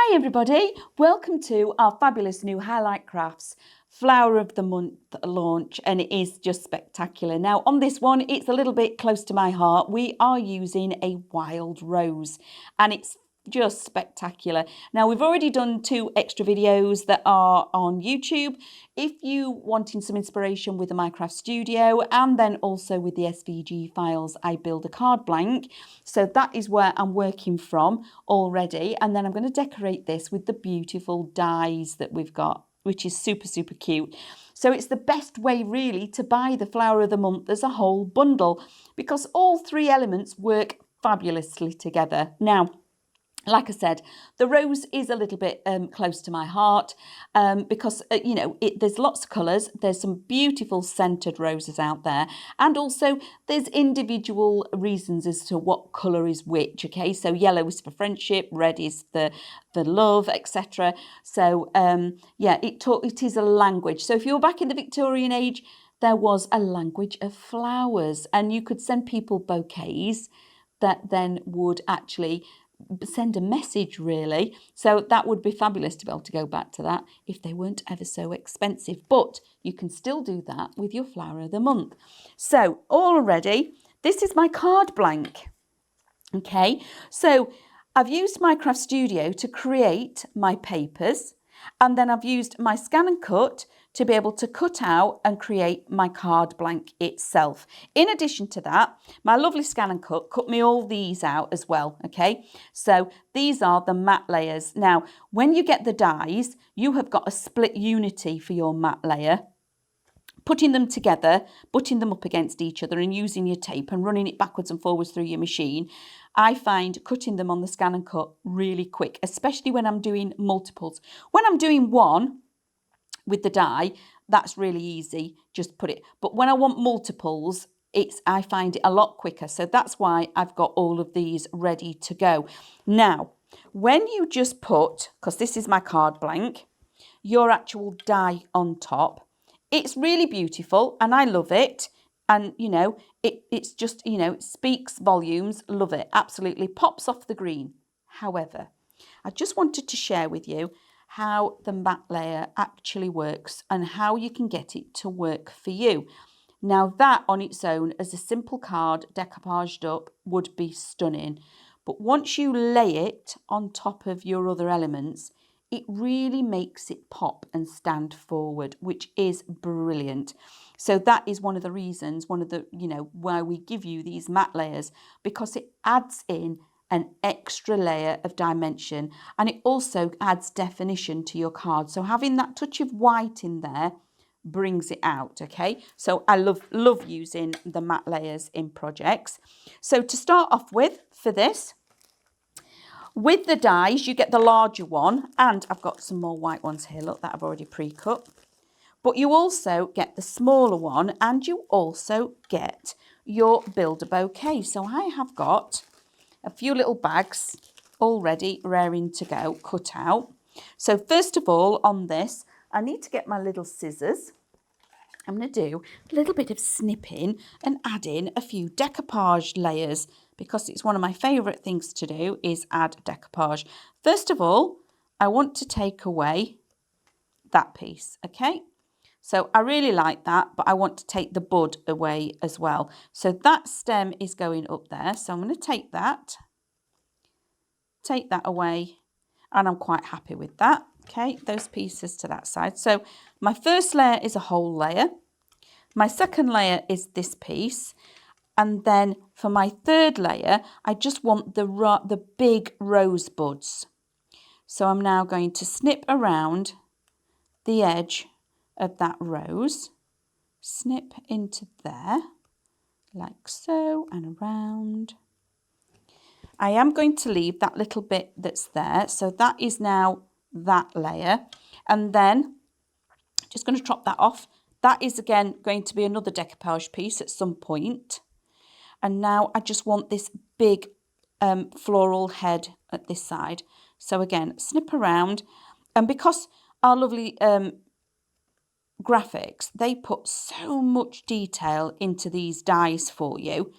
Hi everybody, welcome to our fabulous new Highlight Crafts Flower of the Month launch, and it is just spectacular. Now on this one, it's a little bit close to my heart. We are using a wild rose and it's just spectacular. Now we've already done 2 extra videos that are on YouTube. If you wanting some inspiration with the Minecraft Studio and then also with the SVG files, I build a card blank. So that is where I'm working from already. And then I'm going to decorate this with the beautiful dies that we've got, which is super, super cute. So it's the best way really to buy the Flower of the Month as a whole bundle because all 3 elements work fabulously together. Now, like I said, the rose is a little bit close to my heart because, there's lots of colours. There's some beautiful scented roses out there. And also there's individual reasons as to what colour is which, okay? So yellow is for friendship, red is for love, etc. So, it is a language. So if you're back in the Victorian age, there was a language of flowers and you could send people bouquets that then would actually send a message really. So that would be fabulous to be able to go back to that if they weren't ever so expensive, but you can still do that with your Flower of the Month. So already this is my card blank. Okay, so I've used Minecraft Studio to create my papers, and then I've used my scan and cut to be able to cut out and create my card blank itself. In addition to that, my lovely scan and cut me all these out as well, okay? So these are the matte layers. Now, when you get the dies, you have got a split unity for your matte layer. Putting them together, butting them up against each other and using your tape and running it backwards and forwards through your machine, I find cutting them on the scan and cut really quick, especially when I'm doing multiples. When I'm doing one with the die, that's really easy, just put it. But when I want multiples, I find it a lot quicker. So that's why I've got all of these ready to go. Now, when you just put, because this is my card blank, your actual die on top, it's really beautiful and I love it. And, it's just, it speaks volumes. Love it. Absolutely pops off the green. However, I just wanted to share with you how the matte layer actually works and how you can get it to work for you. Now that on its own as a simple card decoupaged up would be stunning. But once you lay it on top of your other elements, it really makes it pop and stand forward, which is brilliant. So that is one of the reasons, why we give you these matte layers, because it adds in an extra layer of dimension and it also adds definition to your card. So having that touch of white in there brings it out, okay? So I love using the matte layers in projects. So to start off with, for this, with the dies, you get the larger one, and I've got some more white ones here, look, that I've already pre-cut. But you also get the smaller one, and you also get your Builder bouquet. So I have got a few little bags already raring to go, cut out. So first of all, on this, I need to get my little scissors. I'm going to do a little bit of snipping and add in a few decoupage layers because it's one of my favourite things to do is add decoupage. First of all, I want to take away that piece, okay? So I really like that, but I want to take the bud away as well. So that stem is going up there. So I'm going to take that away, and I'm quite happy with that. Okay, those pieces to that side. So my first layer is a whole layer. My second layer is this piece. And then for my third layer, I just want the big rose buds. So I'm now going to snip around the edge of that rose. Snip into there, like so, and around. I am going to leave that little bit that's there. So that is now that layer. And then just going to chop that off. That is again going to be another decoupage piece at some point. And now I just want this big floral head at this side. So again, snip around. And because our lovely graphics, they put so much detail into these dies for you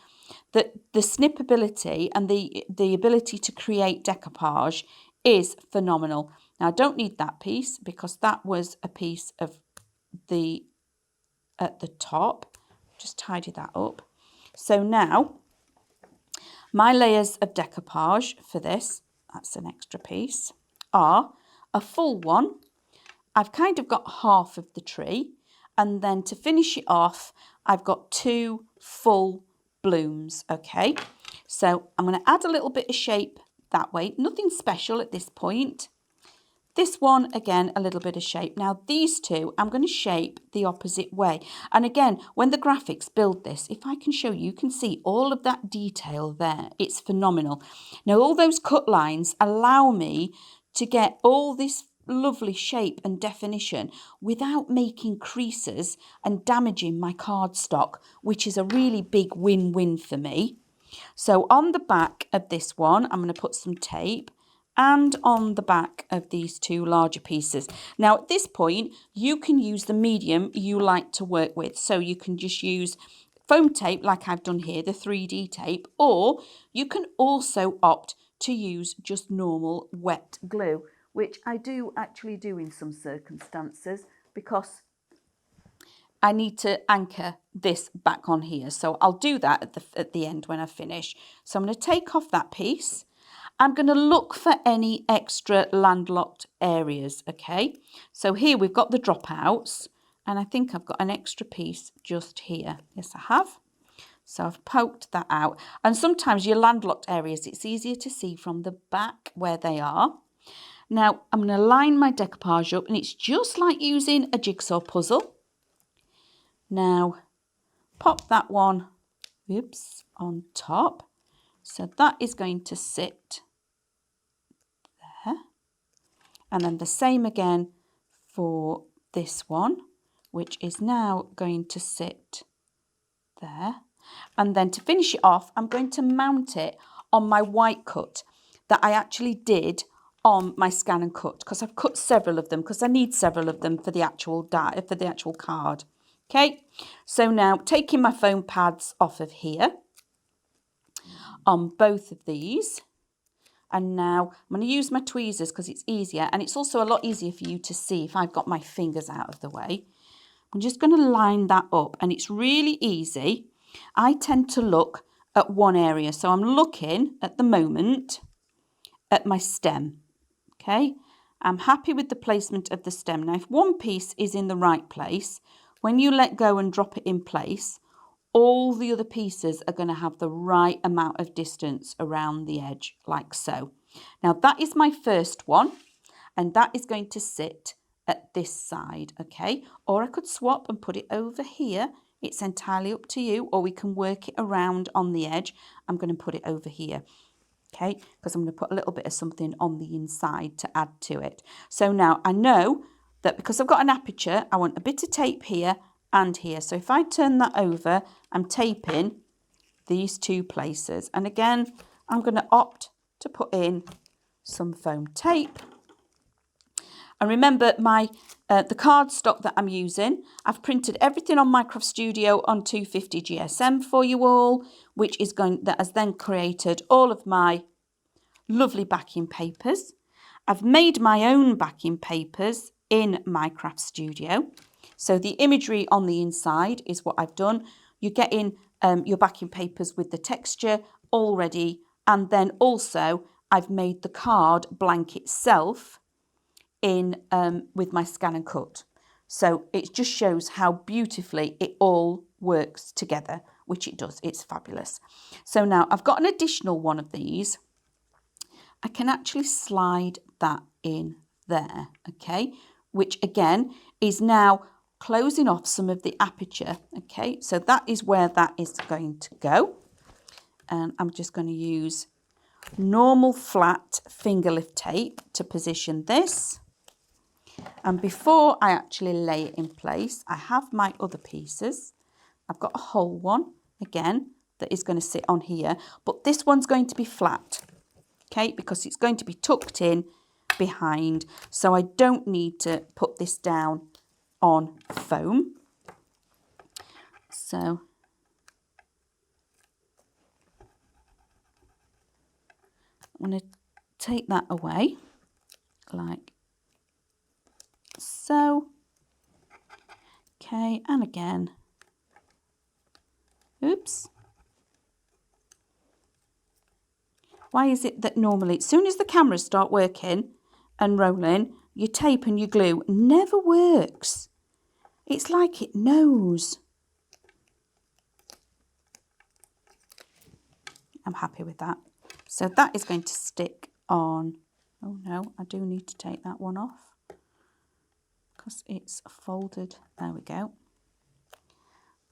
that the snipability and the ability to create decoupage is phenomenal. Now I don't need that piece because that was a piece of the at the top. Just tidy that up. So now my layers of decoupage for this, that's an extra piece, are a full one. I've kind of got half of the tree, and then to finish it off, I've got 2 full blooms, okay? So I'm going to add a little bit of shape that way, nothing special at this point. This one, again, a little bit of shape. Now, these two, I'm going to shape the opposite way. And again, when the graphics build this, if I can show you, you can see all of that detail there. It's phenomenal. Now, all those cut lines allow me to get all this lovely shape and definition without making creases and damaging my cardstock, which is a really big win-win for me. So on the back of this one, I'm going to put some tape, and on the back of these 2 larger pieces. Now at this point, you can use the medium you like to work with. So you can just use foam tape like I've done here, the 3D tape, or you can also opt to use just normal wet glue, which I do actually do in some circumstances because I need to anchor this back on here. So I'll do that at the end when I finish. So I'm going to take off that piece. I'm going to look for any extra landlocked areas, okay? So here we've got the dropouts, and I think I've got an extra piece just here. Yes, I have. So I've poked that out. And sometimes your landlocked areas, it's easier to see from the back where they are. Now, I'm going to line my decoupage up, and it's just like using a jigsaw puzzle. Now, pop that one, oops, on top. So that is going to sit there. And then the same again for this one, which is now going to sit there. And then to finish it off, I'm going to mount it on my white cut that I actually did on my scan and cut, because I've cut several of them because I need several of them for the actual card. Okay, so now taking my foam pads off of here on both of these. And now I'm going to use my tweezers because it's easier, and it's also a lot easier for you to see if I've got my fingers out of the way. I'm just going to line that up, and it's really easy. I tend to look at one area, so I'm looking at the moment at my stem. Okay, I'm happy with the placement of the stem. Now, if one piece is in the right place, when you let go and drop it in place, all the other pieces are going to have the right amount of distance around the edge, like so. Now that is my first one, and that is going to sit at this side, okay? Or I could swap and put it over here. It's entirely up to you, or we can work it around on the edge. I'm going to put it over here, okay? Because I'm going to put a little bit of something on the inside to add to it. So now I know that because I've got an aperture, I want a bit of tape here and here. So if I turn that over, I'm taping these 2 places. And again, I'm going to opt to put in some foam tape. And remember the cardstock that I'm using, I've printed everything on Minecraft Studio on 250 GSM for you all, that has then created all of my lovely backing papers. I've made my own backing papers in Minecraft Studio. So the imagery on the inside is what I've done. You get in your backing papers with the texture already, and then also I've made the card blank itself in with my scan and cut. So it just shows how beautifully it all works together, which it does. It's fabulous. So now I've got an additional one of these. I can actually slide that in there, okay, which again is now closing off some of the aperture, okay, so that is where that is going to go. And I'm just going to use normal flat finger lift tape to position this. And before I actually lay it in place, I have my other pieces. I've got a whole one again that is going to sit on here, but this one's going to be flat, okay, because it's going to be tucked in behind, so I don't need to put this down on foam. So I'm going to take that away. like so. Okay, and again. Oops. Why is it that normally, as soon as the cameras start working and rolling, your tape and your glue never works? It's like it knows. I'm happy with that. So that is going to stick on. Oh no, I do need to take that one off because it's folded. There we go.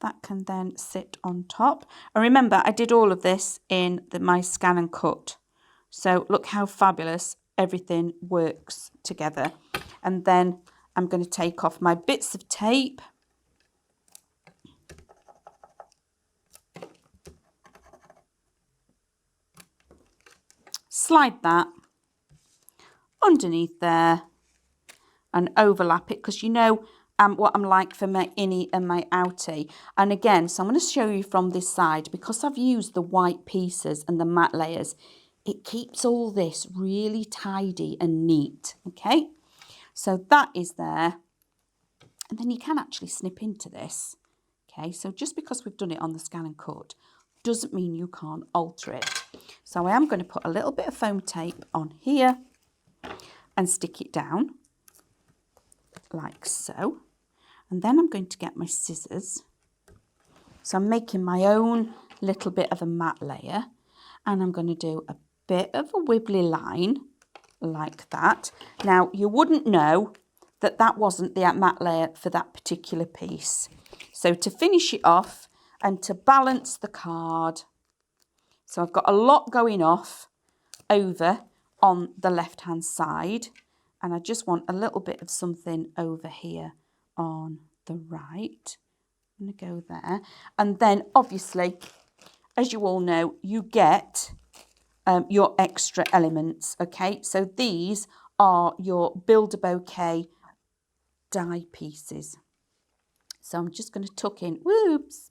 That can then sit on top. And remember, I did all of this in my scan and cut. So look how fabulous everything works together. And then I'm going to take off my bits of tape. Slide that underneath there and overlap it, because you know what I'm like for my innie and my outie. And again, so I'm going to show you from this side, because I've used the white pieces and the matte layers, it keeps all this really tidy and neat. Okay, so that is there. And then you can actually snip into this. Okay, so just because we've done it on the scan and cut doesn't mean you can't alter it. So I am going to put a little bit of foam tape on here and stick it down like so. And then I'm going to get my scissors. So I'm making my own little bit of a matte layer, and I'm going to do a bit of a wibbly line like that. Now you wouldn't know that that wasn't the matte layer for that particular piece. So to finish it off and to balance the card, so I've got a lot going off over on the left hand side, and I just want a little bit of something over here on the right. I'm going to go there, and then obviously, as you all know, you get your extra elements. Okay, so these are your Build a Bouquet die pieces. So I'm just going to tuck in, whoops,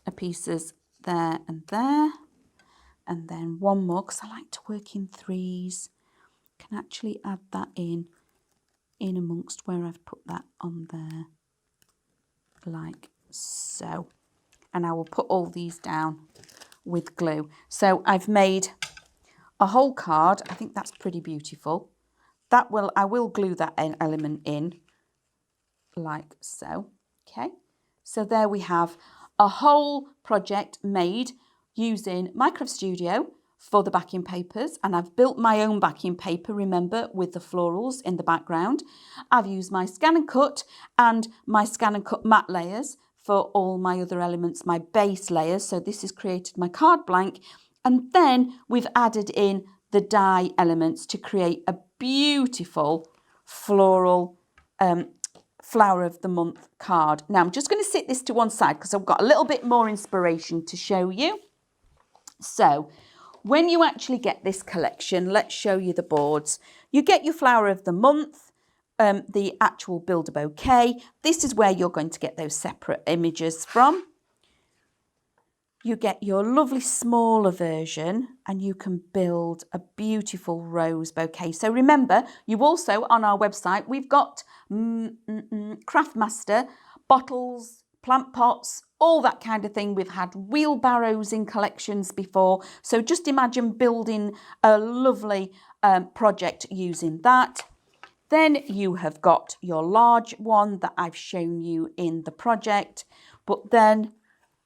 a pieces there, and then one more, because I like to work in threes. Can actually add that in amongst where I've put that on there, like so. And I will put all these down with glue. So I've made a whole card. I think that's pretty beautiful. I will glue that element in like so. Okay, so there we have a whole project made using Minecraft Studio for the backing papers, and I've built my own backing paper, remember, with the florals in the background. I've used my scan and cut matte layers for all my other elements, my base layers. So this has created my card blank, and then we've added in the die elements to create a beautiful floral flower of the month card. Now I'm just going to sit this to one side because I've got a little bit more inspiration to show you. So when you actually get this collection, let's show you the boards. You get your flower of the month, the actual Build a Bouquet. This is where you're going to get those separate images from. You get your lovely smaller version, and you can build a beautiful rose bouquet. So remember, you also, on our website, we've got Craftmaster, bottles, plant pots, all that kind of thing. We've had wheelbarrows in collections before. So just imagine building a lovely project using that. Then you have got your large one that I've shown you in the project, but then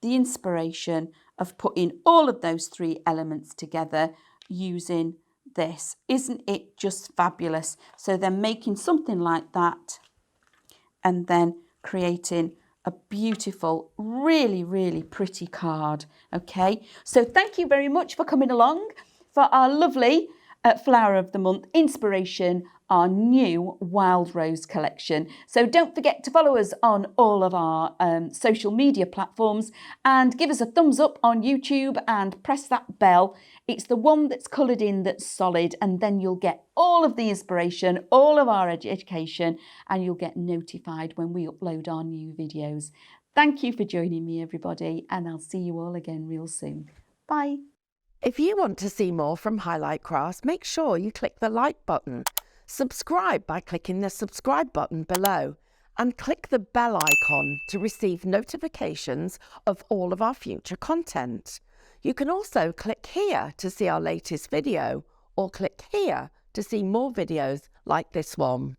the inspiration of putting all of those three elements together using this. Isn't it just fabulous? So then making something like that and then creating a beautiful, really, really pretty card. Okay, so thank you very much for coming along for our lovely Flower of the Month inspiration, our new Wild Rose collection. So don't forget to follow us on all of our social media platforms, and give us a thumbs up on YouTube and press that bell. It's the one that's coloured in that's solid, and then you'll get all of the inspiration, all of our education, and you'll get notified when we upload our new videos. Thank you for joining me, everybody, and I'll see you all again real soon. Bye. If you want to see more from Highlight Crafts, make sure you click the like button, subscribe by clicking the subscribe button below, and click the bell icon to receive notifications of all of our future content. You can also click here to see our latest video, or click here to see more videos like this one.